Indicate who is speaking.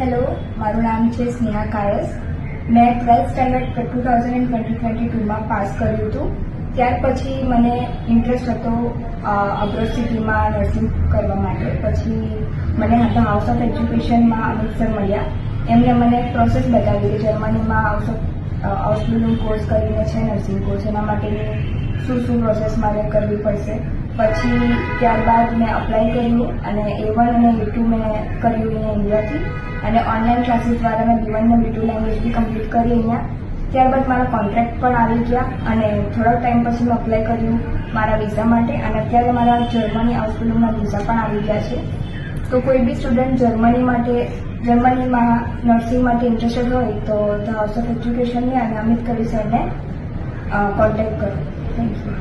Speaker 1: Hello, મારું નામ છે સ્નેહા કાયસ. મેં 12th સ્ટેન્ડર્ડ 2022માં પાસ કર્યું હતું. ત્યાર પછી મને ઇન્ટરેસ્ટ હતો અબ્રોડ સિટીમાં નર્સિંગ કરવા માટે. પછી મને હતા હાઉસ ઓફ એજ્યુકેશનમાં અમૃતસર મળ્યા. એમણે મને પ્રોસેસ બતાવી કે જર્મનીમાં આઉસબિલ્ડિંગ કોર્સ કરીને છે નર્સિંગ કોર્સ, એના માટેની શું પ્રોસેસ મારે કરવી પડશે. પછી ત્યારબાદ મેં અપ્લાય કર્યું અને A1 અને A2 મેં કર્યું અહીંયા ઇન્ડિયાથી, અને ઓનલાઈન ક્લાસીસ દ્વારા મેં B1 અને B2 લેંગ્વેજ બી કમ્પ્લીટ કરી અહીંયા. ત્યારબાદ મારા કોન્ટ્રાક્ટ પણ આવી ગયા અને થોડા ટાઈમ પછી મેં અપ્લાય કર્યું મારા વિઝા માટે, અને અત્યારે મારા જર્મની આઉસબિલ્ડિંગના વિઝા પણ આવી ગયા છે. તો કોઈ બી સ્ટુડન્ટ જર્મનીમાં નર્સિંગ માટે ઇન્ટરેસ્ટેડ હોય તો ધ હાઉસ ઓફ એજ્યુકેશનને અને અમિત કવિ સરને કોન્ટેક્ટ કરો. Thank you.